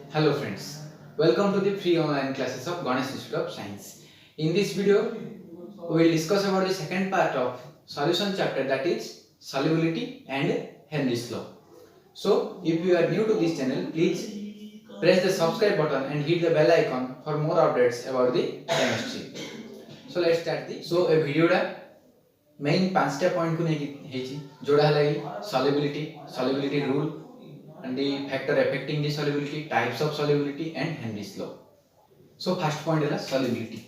Hello friends, welcome to the free online classes of Ganesh Institute of Science. In this video, we will discuss about the second part of solution chapter, that is solubility and Henry's law. So if you are new to this channel, please press the subscribe button and hit the bell icon for more updates about the chemistry. So let's start the a video da main 5टा point को नहीं जोड़ा है solubility rule and the factor affecting the solubility, types of solubility and Henry's law. So first point है solubility.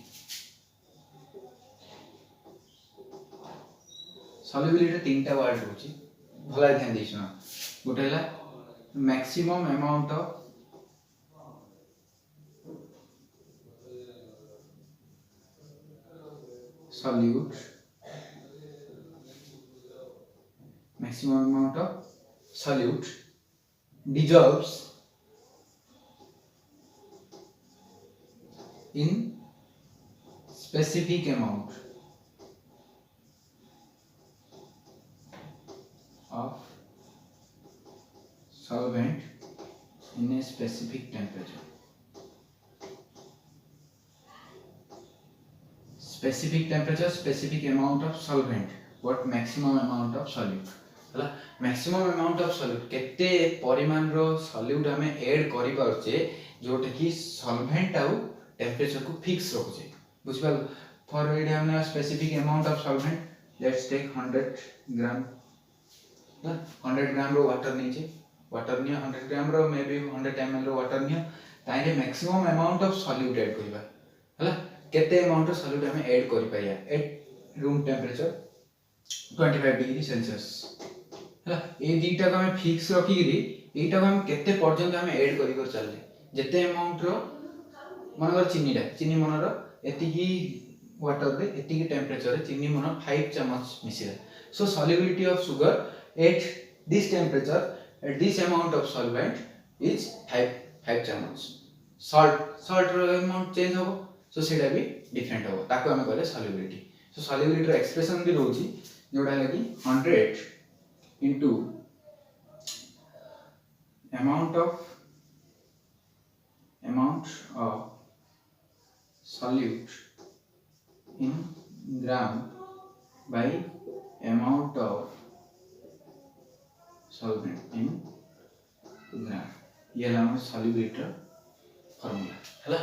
Solubility रे तीनटा word होची भला ध्यान देइछ ना. गोटे है maximum amount of solute, maximum amount of solute dissolves in specific amount of solvent in a specific temperature. Specific temperature, specific amount of solvent. What maximum amount of solute? हला maximum amount of solute केते परिमाण रो solute हमें add करि पारछे जोटा कि solvent आउ temperature को fix रखछे. बुझिपाल. फॉर इट हमने specific amount of solvent, let's take 100 gram. 100 gram रो वाटर नीचे वाटर निया 100 ग्राम रो मे बी 100 ml रो वाटर निया ताइले maximum amount of solute add करबा. हला केते अमाउंट ऑफ सॉल्यूट हमें ऐड करि पाया at room temperature 25 degree Celsius. हला ए दीटा को हमें फिक्स रखी गिरी एटा को हम केते पर्यंत हमें ऐड करि कर चलले जेते अमाउंट रो मनगर चीनी मनर एतिकी वाटर रे एतिकी टेम्परेचर रे चीनी मन 5 चम्मच मिसिला. So solubility of sugar at this temperature at this amount of solvent is 5 चम्मच. salt रो अमाउंट चेंज हो सो सेटा भी डिफरेंट हो ताको हम कहले सॉल्युबिलिटी. सो सॉल्युबिलिटी रो एक्सप्रेशन भी रहउची जोडा लागि 100 into amount of solute in gram by amount of solvent in gram. ये हमारा solubility formula हला.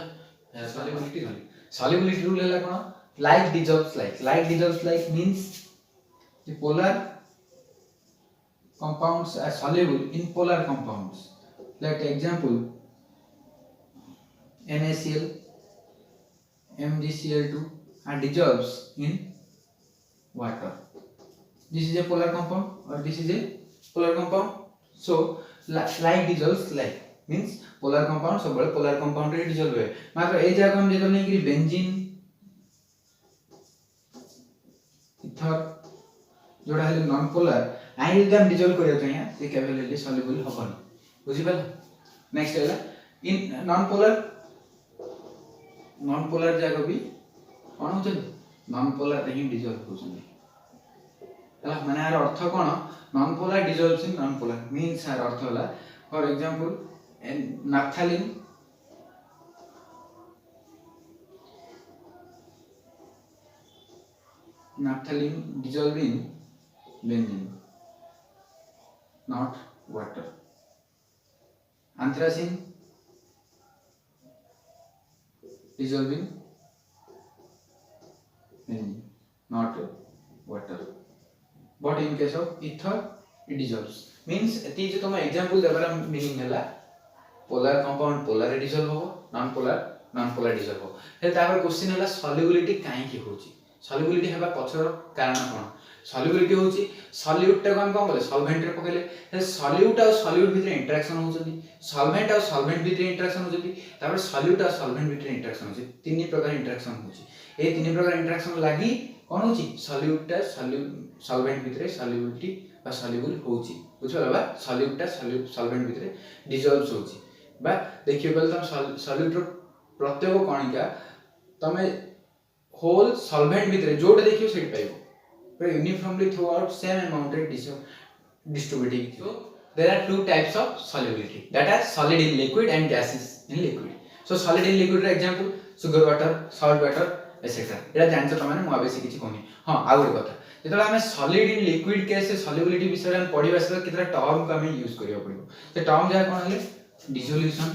solubility rule है कौन like dissolves like means the polar compounds are soluble in polar compounds. Like example NaCl, MgCl2 are dissolves in water. This is a polar compound or this is a polar compound. So like dissolves like means polar compound सब बड़े polar compound रे dissolve हुए. मात्र ए जगह हम जेतो नहीं कि बेंजीन इथर जोड़ा है नॉन पोलर आई यदि हम डिसॉल्व करियो चाहिए से केवल सॉल्युबल हबन. बुझि पाल. नेक्स्ट है इन नॉन पोलर जगह भी कोन हो नॉन पोलर रे ही डिसॉल्व होछन. हला माने यार अर्थ कोन non polar dissolves in non polar means यार अर्थ होला for example naphthalene dissolve in benzene not water. Anthracene dissolve in benzene not water. But in case of ether it dissolves means एती जो तुम एग्जांपल देबार मीनिंग हैला polar compound polar dissolve हो non polar dissolve हो. हे तापर question हैला solubility काहे की होची. सॉल्युबिलिटी हेबा पछर कारण कोन. सॉल्युबिलिटी होची सॉल्यूट टा हम कोन बोले सॉल्वेंट रे पकेले हे सॉल्यूट और सॉल्यूट भितर इंटरेक्शन होचदी सॉल्वेंट और सॉल्वेंट भितर इंटरेक्शन होचदी तापर सॉल्यूट और सॉल्वेंट भितर इंटरेक्शन होची तीन प्रकार इंटरेक्शन होची. ए तीन प्रकार इंटरेक्शन लागि कोन होची सॉल्यूट टा सॉल्वेंट भितर सॉल्युबिलिटी बा सॉल्युबल होची. बुझला बा सॉल्यूट टा सॉल्वेंट भितर डिसॉल्व्स होची बा देखियो बेल तुम सॉल्यूट रो प्रत्येक कणिका तमे होल सॉल्वेंट भितर जोड देखियो सेट पाइबो पर uniformly throughout same amount रे distributing. So there are two types of solubility, that are solid in liquid and gases in liquid. So solid in liquid रे example sugar water, salt water etc. एटा जानछ तमाने मु आबे किछि कोनी हां आ good कथा जेतला हमें solid in liquid case solubility विषय हम पढिबा से कितरा टर्म को हमें यूज करियो पड़िबो से टर्म जा कोन हले dissolution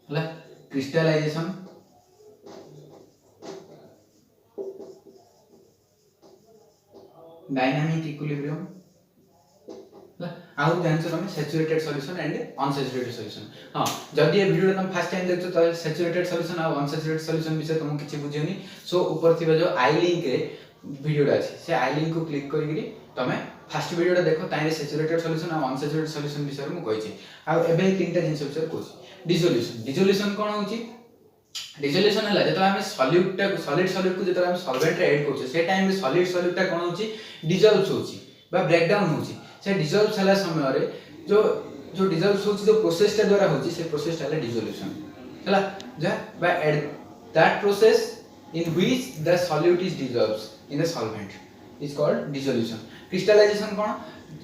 हला crystallization dynamic equilibrium आउ जानछ तमे saturated solution and unsaturated solution हां जदि ए वीडियो तुम फर्स्ट टाइम देखछो त सैचुरेटेड सॉल्यूशन और अनसैचुरेटेड सॉल्यूशन विषय तुम किछि बुझियोनी सो ऊपर थिबा जो आई लिंक रे वीडियोडा अछि से आई लिंक को क्लिक करिगिरी तमे फर्स्ट वीडियोडा देखो ताइरे सैचुरेटेड सॉल्यूशन और अनसैचुरेटेड सॉल्यूशन विषय मु कहिछि आ एबे तीनटा जिंस विषय कहछि डिसोल्यूशन कोन होछि डिसोल्यूशन हला जेतला हम सॉलिड को जेतला हम सॉल्वेंट रे ऐड करछे से टाइम में सॉलिड टा कोन होछि डिसॉल्व होछि बा ब्रेक डाउन होछि से डिसॉल्व छला समय रे जो डिसॉल्व होछि जो प्रोसेस टा द्वारा होछि से प्रोसेस टा डिसोल्यूशन हला जा बा at that process in which the solute is dissolves in the solvent is called dissolution. Crystallization cone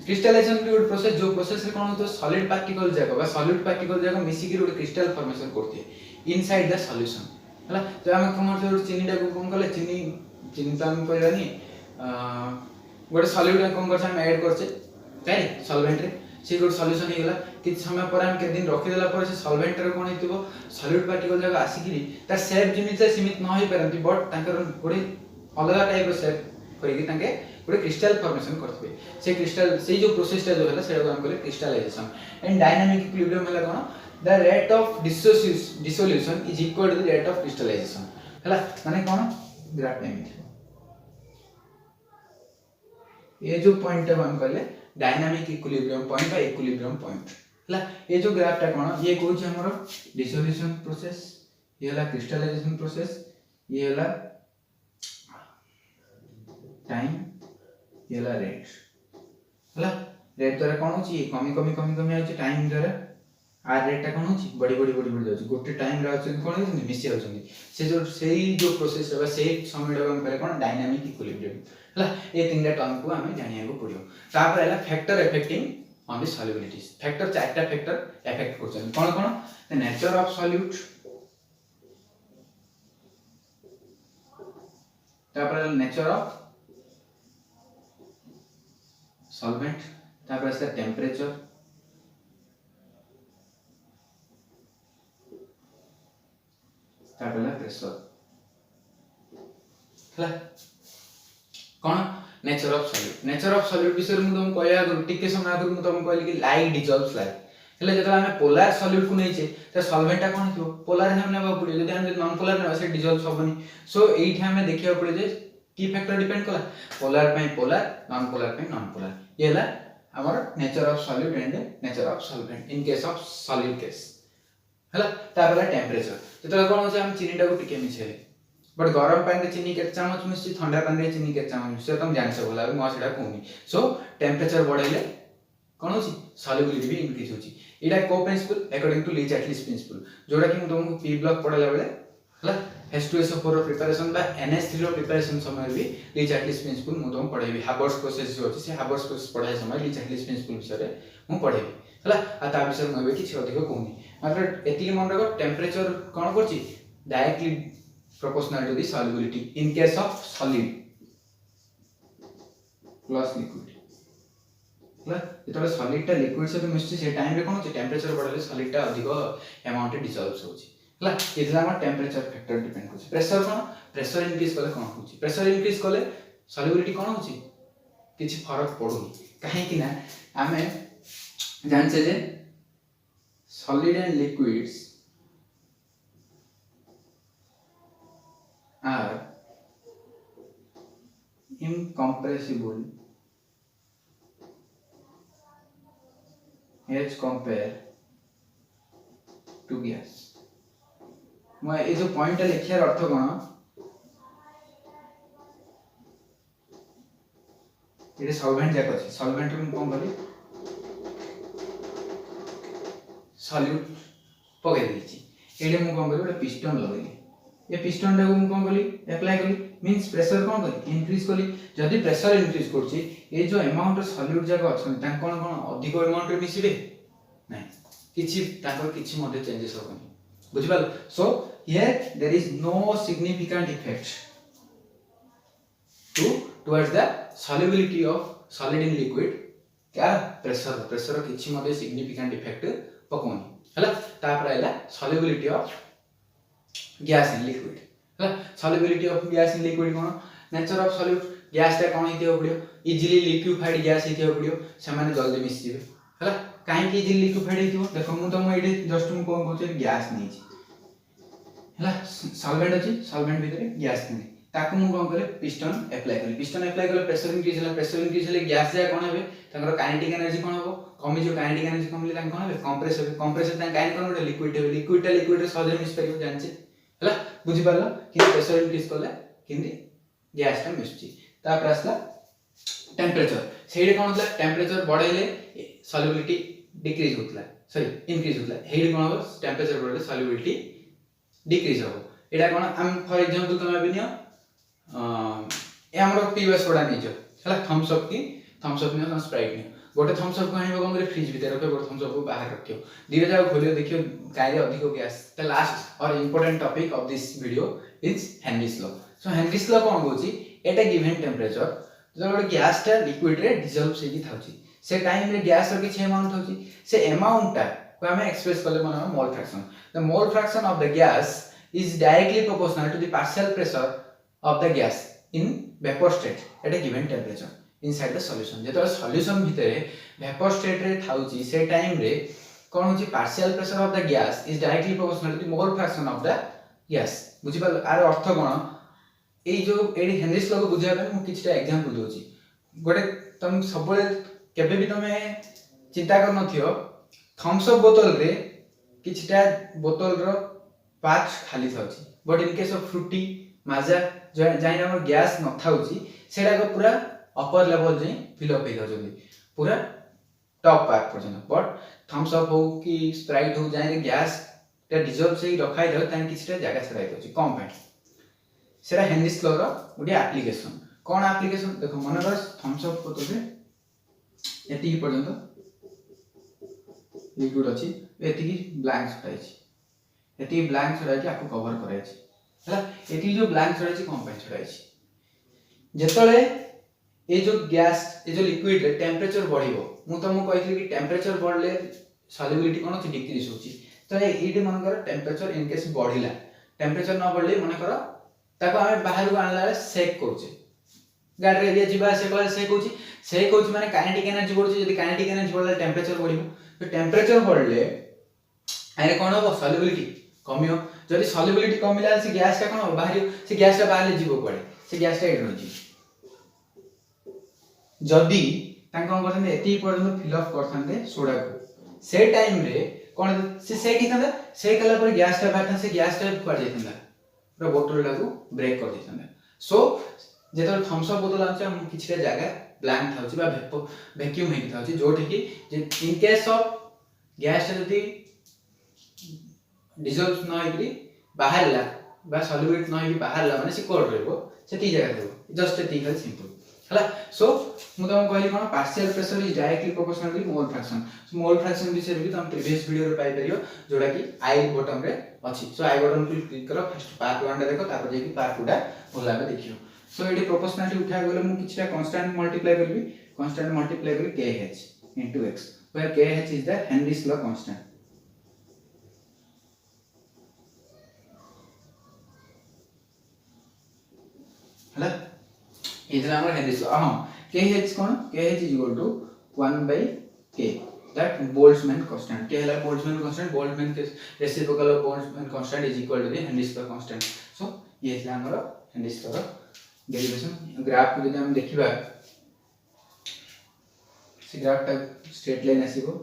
crystallization भी एक प्रोसेस जो प्रोसेस रे कोन होतो सॉलिड पार्टिकल जाको बा सॉलिड पार्टिकल जाको मिसी के एक क्रिस्टल फॉर्मेशन करती है इनसाइड द सॉल्यूशन हला तो हम कोन जो चीनी टा को कोन कले चीनी तो हम कहलानी गोटे सॉलिड रे कोन करछ हम ऐड करछे काई सॉल्वेंट रे से गोटे सॉल्यूशन हे गेला किछ समय पर हम के दिन रखि देला पर से सॉल्वेंट रे कोन हेतिबो सॉलिड पार्टिकल जागा आसीकिरी ता शेप जिमित से सीमित न होई परंती बट तांकर गोटे अलग टाइप रो शेप करिकि तांके गोटे क्रिस्टल फॉर्मेशन करथबे से क्रिस्टल से जो प्रोसेस टा जो हला सेडा हम कहले क्रिस्टलाइजेशन एंड डायनामिक इक्विलिब्रियम हला कोन the rate of dissolution is equal to the rate of crystallisation हला माने कोन ग्राफ टाइम ये जो पॉइंट हम कहले डायनामिक इक्विलिब्रियम पॉइंट बा इक्विलिब्रियम पॉइंट हला ये जो ग्राफ टा कोन ये कहू छी हमरो डिसोल्यूशन प्रोसेस ये हला क्रिस्टलाइजेशन प्रोसेस ये हला टाइम ये हला रेट हला रेट द्वारा कोन होची कमी आउची टाइम द्वारा आ रेट टा कोन होची बड़ी जाउची गोटे टाइम रा होची कोन होची मिसी आउची से जो प्रोसेस बा से समय रा हम कहले कोन डायनामिक इक्विलिब्रियम हला ये तीनटा टर्म को हमें जानिया को पड़ियो तापर हला factor affecting on the solubilities factor चारटा फैक्टर अफेक्ट करछन कोन द नेचर ऑफ सॉल्यूट तापर नेचर ऑफ सॉल्वेंट तापर इसका टेंपरेचर तापर प्रेशर हला कोन नेचर ऑफ सॉल्यूट विषय मु तुम कहया टिके समय आगु मु तुम कहली कि लाइक डिसॉल्व्स लाइक हेले जतला हमें पोलर सॉल्यूट को नैचे त सॉल्वेंट टा कोन हितो पोलर हम नेबा पड़ियो यदि हम नॉन पोलर नेबा से डिसॉल्व होबनी सो एठी हमें देखिया पड़े जे की फैक्टर डिपेंड कला पोलर पे पोलर नॉन पोलर ये हला हमर nature of solute and nature of solvent in case of solid case हला तापर टेंपरेचर जतला कोन होचे हम चीनी टा को टिके मिछेले बट गरम पानी रे चीनी के चम्मच मिसी ठंडा पानी रे चीनी के चम्मच से तुम जान सब बोला मो सेटा कहूनी सो टेंपरेचर बढ़ेले कोन होची सॉल्युबिलिटी भी इंक्रीज होची एटा को प्रिंसिपल अकॉर्डिंग टू लीच एटलीस्ट प्रिंसिपल जोडा कि तुमको पी ब्लॉक पढला बेले हला H2SO4 रो प्रिपरेशन बा NH3 रो प्रिपरेशन समय भी लीच एटलीस्ट प्रिंसिपल मु तुम पढेबी हाबर्स प्रोसेस जो होची से हाबर्स प्रोसेस पढाय समय लीच एटलीस्ट प्रिंसिपल विषय मु पढेबी हला आ ता विषय मु एबे किछि अधिक कहूनी मात्र एति मन रखो टेंपरेचर कोन करची directly proportional to the solubility in case of solid plus liquid हला जेतले सॉलिड टा लिक्विड से मिक्स से टाइम रे कोन होची टेंपरेचर बढ़ले सॉलिड टा अधिक अमाउंट डिसॉल्व होची हला इतला हम टेंपरेचर फैक्टर डिपेंड होची प्रेशर इंक्रीज कले कोन होची प्रेशर इंक्रीज कले सॉल्युबिलिटी कोन होची किछि फरक पडुनी काहे कि ना हमें जानछे जे solid and liquids are incompressible as compared to gas मैं ये जो पॉइंट लिखियार अर्थ कोन ये सॉल्वेंट जाक अछि सॉल्वेंट में कोन करी सॉल्यूट पगे देछि एले मु कोन करी पिस्टन लगेली ये पिस्टन टा को कोन कली अप्लाई कली मीन्स प्रेशर कौन करी इंक्रीज करी जदि प्रेशर इंक्रीज करछि ए जो अमाउंट सॉल्यूट जाक अछन ता कोन कोन अधिक अमाउंट रे मिसिबे नै किछि ताको किछि मध्ये चेंजेस होबनी बुझिबाल so here there is no significant effect towards the solubility of solid in liquid क्या प्रेशर किछि मध्ये सिग्निफिकेंट इफेक्ट पकोनी हला तापर आइला solubility of gas in liquid हला solubility of gas in liquid cone nature of solute gas ता कोन हितियो पडियो easily liquefied gas हितियो पडियो से माने जल्दी मिस जिवे हला काहे कि इजीली लिक्विफाइड हितियो देखो मु तम एडे जस्ट मु कोन कहू गैस नै हला सॉल्वेंट अछि सॉल्वेंट भीतर गैस नै ताकू मु कोन करे पिस्टन अप्लाई कले प्रेशर इंक्रीज हले गैस जा कोन हेबे तकर काइनेटिक एनर्जी कोन होबो कमी जो काइनेटिक एनर्जी कमले तां कोन हेबे कंप्रेसर तां काइन कोन लिक्विड हेबे लिक्विड रे सहज मिस परियो जानछि हला बुझि पारला कि प्रेशर इंक्रीज कले किंदी गैस टा मिसछि तापर आसला टेंपरेचर सेडे कोन होतला टेंपरेचर बढ़ाइले सॉल्युबिलिटी डिक्रीज होतला सॉरी इंक्रीज होतला हेडे कोन हो टेंपरेचर बढ़ले सॉल्युबिलिटी डिक्रीज हो एडा कोन हम फॉर एग्जांपल तुम अबिनियो ए हमरो पीवा सोडा निजो हला थम्स अप नियो स्प्राइट नियो गोटे थम्स अप को आनिबो कोन करे फ्रिज भीतर रखे गोटे थम्स अप को बाहर रखियो धीरे जाओ खोलियो देखियो काहे अधिक गैस द लास्ट और important topic of this video is Henry's law so Henry's law कोन होची एटा गिवन टेंपरेचर जो गोटे गैस टा लिक्विड रे डिसॉल्व सेकी थाउची से टाइम रे गैस रो किछ अमाउंट होची से अमाउंट टा को हमें एक्सप्रेस करले माने mole fraction the mole fraction of the gas is directly proportional to the partial pressure of the gas in vapor state at a given temperature inside the solution जेतो solution भितरे vapor state रे थाउची से time रे कोन होची partial pressure of the gas is directly proportional to the mole fraction of the gas बुझि पाल are अर्थ कोन ए जो AD Henry's law को बुझिया पे मु किछटा एग्जांपल दोची गोटे तुम सबले केबे भी तमे चिंता कर नथियो थम्स अप बोतल रे किछटा बोतल रो पांच खाली थाउची but in case of Frooti Maaza जाइन हमर गैस न थाउची सेडा को पूरा अपर लेवल जे फिल अप हे जाउछी पूरा टॉप पार्ट पर्यंत बट थम्स अप हो कि स्प्राइट हो जाइन गैस ता डिसॉल्व से रखाई दो तान किछटा जगह छड़ाई दोची कम पे सेडा हेनरीज लॉ रो ओडी एप्लीकेशन कोन एप्लीकेशन देखो मन कर थम्स अप को तो एती पर्यंत लिक्विड अछि एती ब्लैंक छड़ाई छी एती ब्लैंक छड़ाई कि आपको कवर कराई छी हला एटी जो ब्लैंक छड़ाई छी कम पे छड़ाई छी जेतले ए जो गैस ए जो लिक्विड रे टेंपरेचर बढ़िबो मु तमु कहितली कि टेंपरेचर बढ़ले सॉल्युबिलिटी कोन अछि डिक्रीज होची तो एटी मन कर टेंपरेचर इन केस बढ़िला टेंपरेचर न बढ़ले मन कर ताको हमें बाहर को आनला सेक करछे गाड़ी रे एरिया जिबा से कहउची माने काइनेटिक एनर्जी बढ़ुची यदि काइनेटिक एनर्जी बढ़ले टेंपरेचर बढ़िबो तो टेंपरेचर बढ़ले आरे कोन हो सॉल्युबिलिटी कमियो जदि सॉल्युबिलिटी कमिला से गैस का कोन बाहर से गैस ता बाहर जीवो पड़े से गैस ता एडरोजी जदि तां कोन करथन एती पर्यंत फिल अप करथनते सोडा को से टाइम रे कोन से किथन से कला पर गैस ता बाहर से गैस ता पड़ जेतन पूरा बोतल लागू ब्रेक कर देतन सो जेतो थम्स अप बोतल आछ हम किछटा जगह ब्लैंक थाउची बा वैक्यूम हे थाउची जोठी कि इन केस ऑफ गैस जदि डिसॉल्व न होइकरी बाहर ला बा सॉल्युबिलिटी न होइकरी बाहर ला माने से कोड रहबो से ती जगह देबो जस्ट ती का सिंपल हला सो मु तुम कहली कोन partial pressure is directly proportional to mole fraction so mole fraction विषय भी तुम प्रीवियस वीडियो रे पाई परियो जोडा कि आई बटन रे अछि सो आई बटन पे क्लिक करो फर्स्ट पार्ट 1 रे देखो तापर जेकी पार्ट 2 टा भला में देखियो सो एडी प्रोपोर्शनलिटी उठा गेले मु किछटा कांस्टेंट मल्टीप्लाई करबी कांस्टेंट मल्टीप्लाई करी kh into x where kh is the Henry's law constant हला इतना हमर हेनरीज लॉ हां kh cone kh is equal to 1 by k that Boltzmann constant k हला Boltzmann constant Boltzmann के reciprocal of Boltzmann constant is equal to the Henry's law constant so ये है हमर Henry's law derivation graph को यदि हम देखिबा से ग्राफ टा स्ट्रेट लाइन आसीबो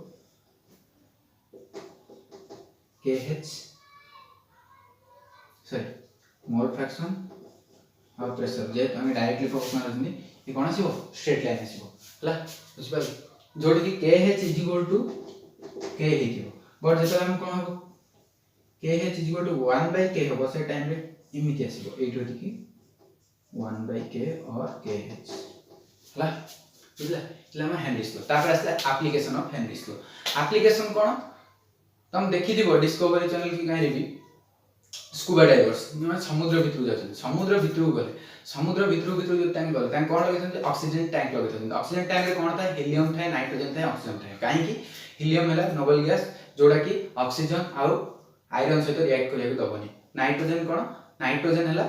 kh सॉरी मोल फ्रैक्शन और प्रेशर जे हमें डायरेक्टली प्रोपोर्शनल रहनी ये कोन आसीबो स्ट्रेट लाइन आसीबो हला बुझ पाल जोडी कि kh is equal to k हेतिबो बट जेता हम कोन हबो kh is equal to 1 by k हबो से टाइम रे इमिति आसीबो 8 होती कि 1/k और kh हला बुझला इला हम हेनरीज लॉ तापर आसला application of Henry's law application कोन तुम देखि दिबो डिस्कवरी चैनल की काहे भी स्कूबा डाइवर्स माने समुद्र भितर जाछन समुद्र भितर गले समुद्र भितर जो टैंक गले टैंक कोन लगेछन ऑक्सीजन टैंक लगेछन ऑक्सीजन टैंक रे कोन था हीलियम था नाइट्रोजन था ऑक्सीजन था काहे कि हीलियम हैला नोबल गैस जोडा कि ऑक्सीजन आउ आयरन सहित रिएक्ट करिया दबनी नाइट्रोजन कोन नाइट्रोजन हैला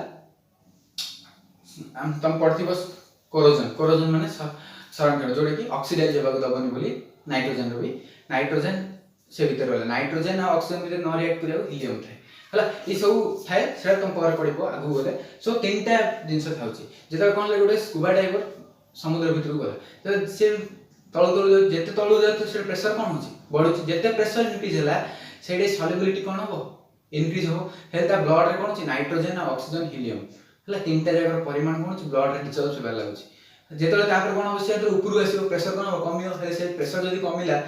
हम तुम पढ़थिबो कोरोजन माने संरक्षण जोडा कि ऑक्सीडाइज हेबाक दबनी बोली नाइट्रोजन रो भी नाइट्रोजन से भीतर रहला नाइट्रोजन आ ऑक्सीजन भीतर न रिएक्ट करिया हीलियम था हला ई सब थाए सेटा तुम पर पड़िबो आगु गले सो तीनटा जिंस थाउची जेता कोन ले गोटे स्कूबा डाइवर समुद्र भीतर गले तो से तळु जेते तळु जातो से प्रेशर कोन होची बढ़ुची जेते प्रेशर इंक्रीज होला सेडे सॉल्युबिलिटी कोन हो इंक्रीज हो हेल्थ ब्लड रे कोन होची नाइट्रोजन आ ऑक्सीजन हीलियम हला तीनटा रे परिमाण कोन होची ब्लड रे डिसॉल्व होबा लागुची जेतले तापर कोन होसी आदर ऊपर आसीबो प्रेशर कोन हो कमियो से प्रेशर जदी कमिला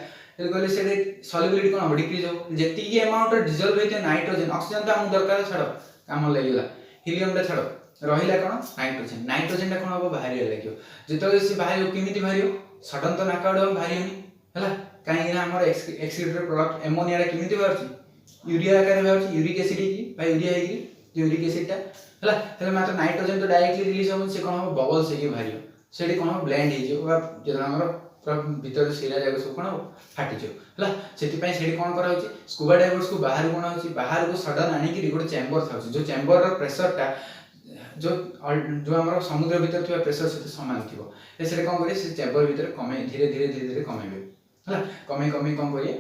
ए कहले से सॉल्युबिलिटी कोन डिक्रीज हो जेति की अमाउंट डिसॉल्व होते नाइट्रोजन ऑक्सीजन तो हम दरकार छाड़ो काम लागला हीलियम टा छाड़ो रहिला कोन नाइट्रोजन नाइट्रोजन टा कोन हो बाहरी लागियो जेतले से बाहरी केमिति बाहरियो सडन तो नाकाडो बाहरियोनी हला काहे ना हमर एक्सक्रीटरी प्रोडक्ट एमोनिया रे केमिति बाहरची यूरिया आकार बाहरची यूरिक एसिड की बा यूरिया हेगी यूरिक एसिड टा हला हले मात्र नाइट्रोजन तो डायरेक्टली रिलीज हो से कोन हो बबल्स हेगी बाहरियो सेडी कोन हो ब्लेंड हे जो बा जेता हमर भीतर सिरा जाग सब कोन फाटी जो हला सेति पय सेडी कोन करा होची स्कूबा डाइवर्स को बाहर कोन होची बाहर को सडन आनी की गोटे चेंबर थाउची जो चेंबर रो प्रेशर टा जो हमर समुद्र भीतर थिबा प्रेशर से समान थिबो ए सेडी कोन करे से चेंबर भीतर कमे धीरे धीरे कमेबे हला कमे कोन करिए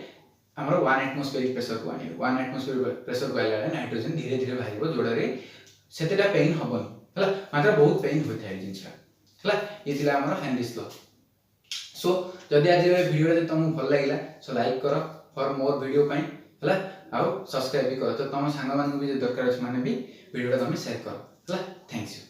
हमर 1 एटमॉस्फेरिक प्रेशर को आनी 1 एटमॉस्फेरिक प्रेशर को आइला नाइट्रोजन धीरे धीरे बाहरिबो जोडा रे सेतेटा पेन हबन हला मात्र बहुत पेन होय थाय जिंसा हला ये थिला हमर हेनरीज लॉ सो जदि आज वीडियो रे तुमको भल लागिला सो लाइक करो फॉर मोर वीडियो पई हला आउ सब्सक्राइब भी करो तो तुम सांग मान भी दरकार अछि माने भी वीडियो तुम शेयर करो हला थैंक्स यू।